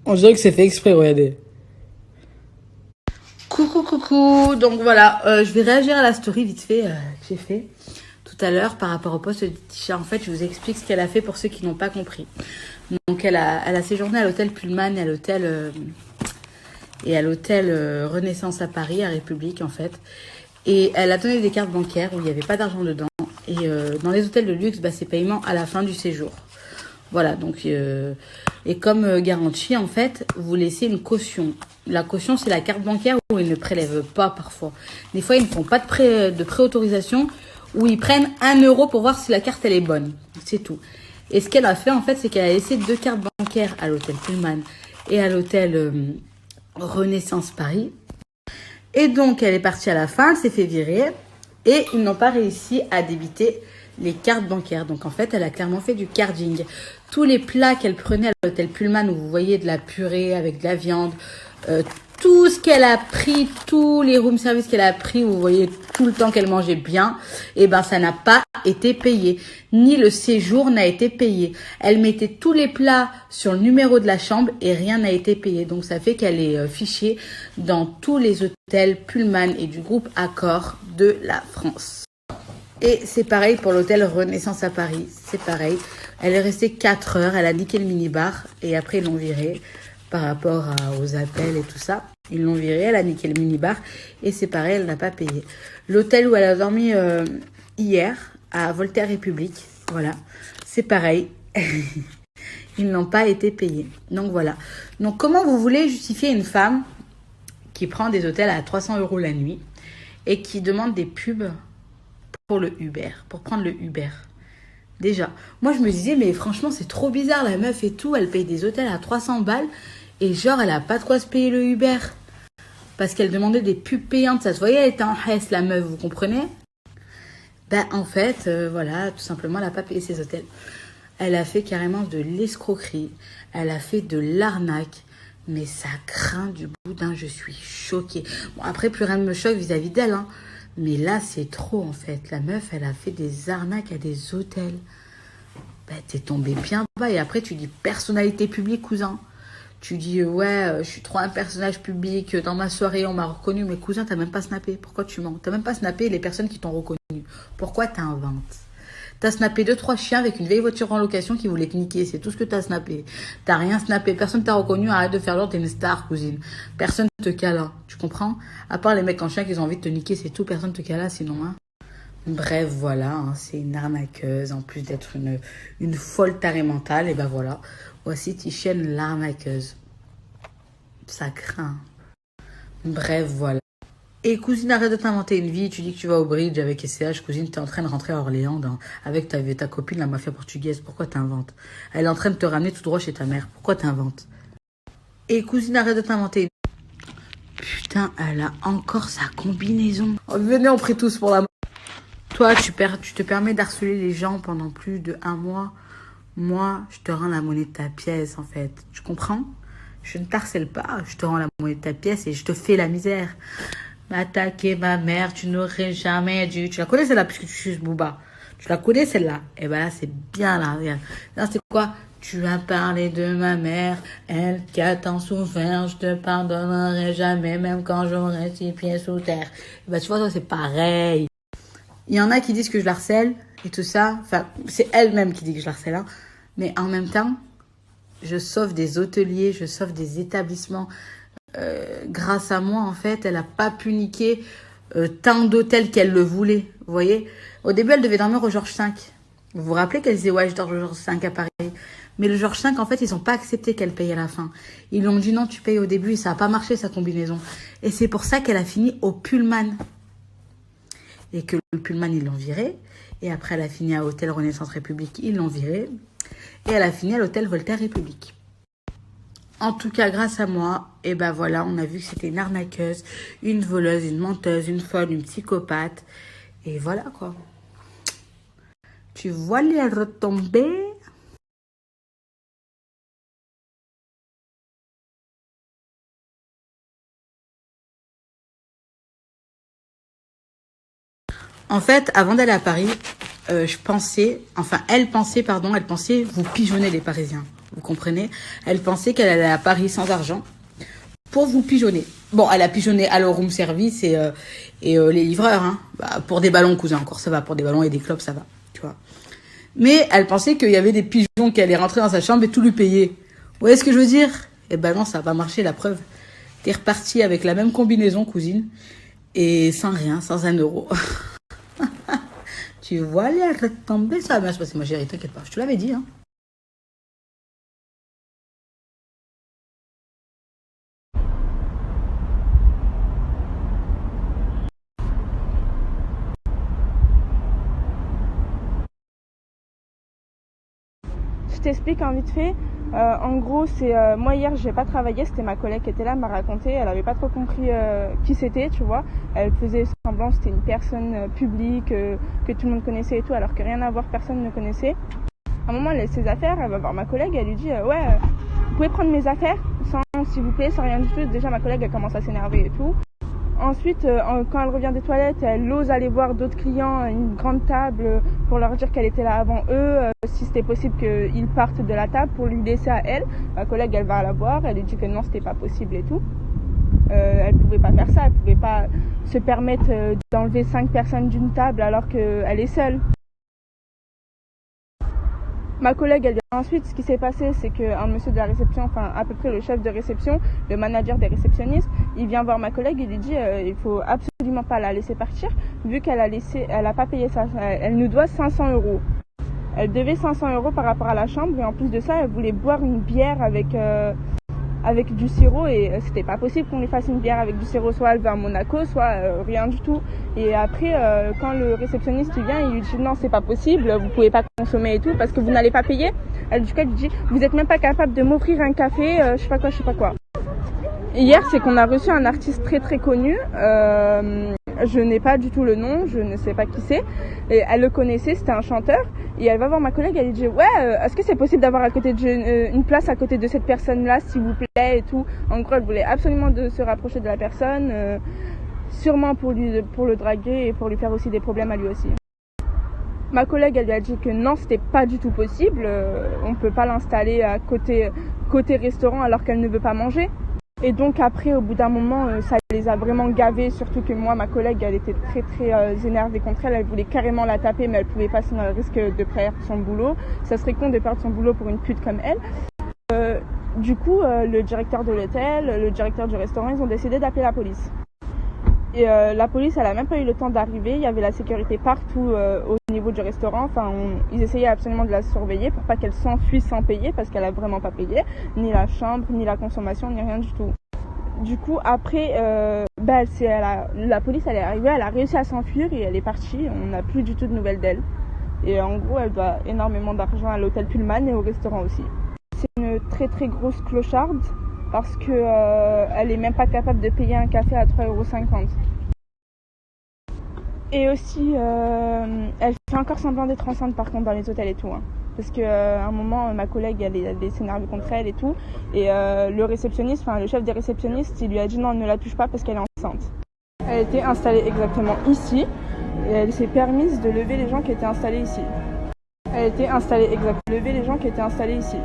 On dirait que c'est fait exprès, regardez. Coucou, coucou. Donc voilà, je vais réagir à la story vite fait que j'ai fait tout à l'heure par rapport au poste de Tisha. En fait, je vous explique ce qu'elle a fait pour ceux qui n'ont pas compris. Donc elle a séjourné à l'hôtel Pullman et à l'hôtel Renaissance à Paris, à République en fait. Et elle a donné des cartes bancaires où il n'y avait pas d'argent dedans. Et dans les hôtels de luxe, c'est paiement à la fin du séjour. Voilà, donc, et comme garantie, en fait, vous laissez une caution. La caution, c'est la carte bancaire où ils ne prélèvent pas parfois. Des fois, ils ne font pas de préautorisation où ils prennent 1 euro pour voir si la carte, elle est bonne. C'est tout. Et ce qu'elle a fait, en fait, c'est qu'elle a laissé 2 cartes bancaires à l'hôtel Pullman et à l'hôtel Renaissance Paris. Et donc, elle est partie à la fin, elle s'est fait virer et ils n'ont pas réussi à débiter les cartes bancaires. Donc, en fait, elle a clairement fait du carding. Tous les plats qu'elle prenait à l'hôtel Pullman où vous voyez de la purée avec de la viande, tout ce qu'elle a pris, tous les room service qu'elle a pris, vous voyez tout le temps qu'elle mangeait bien, et ben ça n'a pas été payé, ni le séjour n'a été payé. Elle mettait tous les plats sur le numéro de la chambre et rien n'a été payé. Donc ça fait qu'elle est fichée dans tous les hôtels Pullman et du groupe Accor de la France. Et c'est pareil pour l'hôtel Renaissance à Paris, c'est pareil. Elle est restée 4 heures, elle a niqué le minibar et après ils l'ont virée par rapport aux appels et tout ça. Ils l'ont virée, elle a niqué le minibar et c'est pareil, elle n'a pas payé. L'hôtel où elle a dormi hier, à Voltaire République, voilà, c'est pareil. Ils n'ont pas été payés. Donc voilà. Donc comment vous voulez justifier une femme qui prend des hôtels à 300 € la nuit et qui demande des pubs pour le Uber, pour prendre le Uber? Déjà, moi je me disais, mais franchement c'est trop bizarre, la meuf et tout, elle paye des hôtels à 300 balles et genre elle a pas de quoi se payer le Uber parce qu'elle demandait des pubs payantes. Ça se voyait, elle était en Hesse la meuf, vous comprenez? En fait, voilà, tout simplement elle a pas payé ses hôtels. Elle a fait carrément de l'escroquerie, elle a fait de l'arnaque, mais ça craint du boudin, je suis choquée. Bon, après plus rien ne me choque vis-à-vis d'elle, hein. Mais là, c'est trop, en fait. La meuf, elle a fait des arnaques à des hôtels. T'es tombé bien bas. Et après, tu dis personnalité publique, cousin. Tu dis, ouais, je suis trop un personnage public. Dans ma soirée, on m'a reconnu. Mais cousin, t'as même pas snappé. Pourquoi tu mens? T'as même pas snappé les personnes qui t'ont reconnu. Pourquoi t'inventes? T'as snappé 2-3 chiens avec une vieille voiture en location qui voulait te niquer. C'est tout ce que t'as snappé. T'as rien snappé. Personne t'a reconnu. Arrête de faire genre t'es une star, cousine. Personne te cala. Tu comprends? À part les mecs en chien qui ont envie de te niquer, c'est tout. Personne te cala sinon. Hein. Bref, voilà. Hein, c'est une arnaqueuse. En plus d'être une folle tarée mentale. Et ben voilà. Voici Tichienne l'arnaqueuse. Ça craint. Bref, voilà. Et cousine, arrête de t'inventer une vie. Tu dis que tu vas au bridge avec SCH. Cousine, t'es en train de rentrer à Orléans avec ta copine, la mafia portugaise. Pourquoi t'inventes? Elle est en train de te ramener tout droit chez ta mère. Pourquoi t'inventes? Et cousine, arrête de t'inventer une... Putain, elle a encore sa combinaison. Oh, venez, on prie tous pour la... Toi, tu te permets d'harceler les gens pendant plus de 1 mois. Moi, je te rends la monnaie de ta pièce, en fait. Tu comprends? Je ne t'harcèle pas. Je te rends la monnaie de ta pièce et je te fais la misère. M'attaquer ma mère, tu n'aurais jamais dû. Tu la connais celle-là puisque tu suces Booba. Tu la connais celle-là. Et ben là, c'est bien là. Regarde. Là, c'est quoi? Tu as parlé de ma mère, elle qui a tant souffert, je te pardonnerai jamais, même quand j'aurai 6 pieds sous terre. Et ben tu vois, ça c'est pareil. Il y en a qui disent que je la harcèle et tout ça. Enfin, c'est elle-même qui dit que je la harcèle. Hein. Mais en même temps, je sauve des hôteliers, je sauve des établissements. Grâce à moi, en fait, elle n'a pas pu niquer tant d'hôtels qu'elle le voulait. Vous voyez? Au début, elle devait dormir au Georges V. Vous vous rappelez qu'elle disait, ouais, je dors au Georges V à Paris. Mais le Georges V, en fait, ils n'ont pas accepté qu'elle paye à la fin. Ils lui ont dit, non, tu payes au début et ça n'a pas marché, sa combinaison. Et c'est pour ça qu'elle a fini au Pullman. Et que le Pullman, ils l'ont virée. Et après, elle a fini à l'hôtel Renaissance République, ils l'ont virée. Et elle a fini à l'hôtel Voltaire République. En tout cas, grâce à moi, et ben voilà, on a vu que c'était une arnaqueuse, une voleuse, une menteuse, une folle, une psychopathe. Et voilà quoi. Tu vois les retombées? En fait, avant d'aller à Paris, elle pensait vous pigeonnez les Parisiens. Vous comprenez? Elle pensait qu'elle allait à Paris sans argent pour vous pigeonner. Bon, elle a pigeonné à leur room service et les livreurs. Hein. Bah, pour des ballons, cousin, encore ça va. Pour des ballons et des clopes, ça va. Tu vois. Mais elle pensait qu'il y avait des pigeons qui allaient rentrer dans sa chambre et tout lui payer. Vous voyez ce que je veux dire? Eh ben non, ça va pas marcher, la preuve. T'es reparti avec la même combinaison, cousine, et sans rien, sans 1 euro. Tu vois les retombées, ça va bien se passer, ma chérie, t'inquiète pas, je te l'avais dit. Hein. Je t'explique en vite fait. En gros, c'est moi hier, j'ai pas travaillé. C'était ma collègue qui était là, m'a raconté. Elle avait pas trop compris qui c'était, tu vois. Elle faisait semblant c'était une personne publique que tout le monde connaissait et tout, alors que rien à voir, personne ne connaissait. À un moment, elle laisse ses affaires. Elle va voir ma collègue. Elle lui dit ouais, vous pouvez prendre mes affaires sans s'il vous plaît, sans rien du tout. Déjà, ma collègue elle commence à s'énerver et tout. Ensuite, quand elle revient des toilettes, elle ose aller voir d'autres clients à une grande table pour leur dire qu'elle était là avant eux, si c'était possible qu'ils partent de la table pour lui laisser à elle. Ma collègue, elle va la voir, elle lui dit que non, c'était pas possible et tout. Elle pouvait pas faire ça, elle pouvait pas se permettre d'enlever 5 personnes d'une table alors qu'elle est seule. Ma collègue, elle dit ensuite, ce qui s'est passé, c'est qu'un monsieur de la réception, enfin à peu près le chef de réception, le manager des réceptionnistes, il vient voir ma collègue et lui dit il faut absolument pas la laisser partir, vu qu'elle a pas payé ça, elle nous doit 500 euros. Elle devait 500 euros par rapport à la chambre et en plus de ça, elle voulait boire une bière avec du sirop et c'était pas possible qu'on lui fasse une bière avec du sirop, soit elle veut un Monaco, soit rien du tout. Et après, quand le réceptionniste il vient, il lui dit non, c'est pas possible, vous pouvez pas consommer et tout parce que vous n'allez pas payer. Elle lui dit vous êtes même pas capable de m'offrir un café, je sais pas quoi. Hier, c'est qu'on a reçu un artiste très très connu. Je n'ai pas du tout le nom, je ne sais pas qui c'est. Et elle le connaissait, c'était un chanteur. Et elle va voir ma collègue, elle lui dit ouais, est-ce que c'est possible d'avoir à côté de une place à côté de cette personne-là, s'il vous plaît et tout. En gros, elle voulait absolument se rapprocher de la personne, sûrement pour le draguer et pour lui faire aussi des problèmes à lui aussi. Ma collègue, elle lui a dit que non, c'était pas du tout possible. On peut pas l'installer à côté restaurant alors qu'elle ne veut pas manger. Et donc après, au bout d'un moment, ça les a vraiment gavés, surtout que moi, ma collègue, elle était très très énervée contre elle. Elle voulait carrément la taper, mais elle pouvait pas, sinon elle risque de perdre son boulot. Ça serait con de perdre son boulot pour une pute comme elle. Du coup, le directeur de l'hôtel, le directeur du restaurant, ils ont décidé d'appeler la police. Et la police, elle a même pas eu le temps d'arriver. Il y avait la sécurité partout au niveau du restaurant. Enfin, ils essayaient absolument de la surveiller pour pas qu'elle s'enfuit sans payer, parce qu'elle a vraiment pas payé, ni la chambre, ni la consommation, ni rien du tout. Du coup, après, la police, elle est arrivée, elle a réussi à s'enfuir et elle est partie. On n'a plus du tout de nouvelles d'elle. Et en gros, elle doit énormément d'argent à l'hôtel Pullman et au restaurant aussi. C'est une très très grosse clocharde parce que elle est même pas capable de payer un café à 3,50 €. Et aussi, elle fait encore semblant d'être enceinte par contre dans les hôtels et tout. Hein. Parce qu'à un moment, ma collègue, elle s'énerve contre elle et tout. Et le réceptionniste, enfin le chef des réceptionnistes, il lui a dit non, ne la touche pas parce qu'elle est enceinte. Elle était installée exactement ici. Et elle s'est permise de lever les gens qui étaient installés ici. Elle était installée exactement, lever les gens qui étaient installés ici.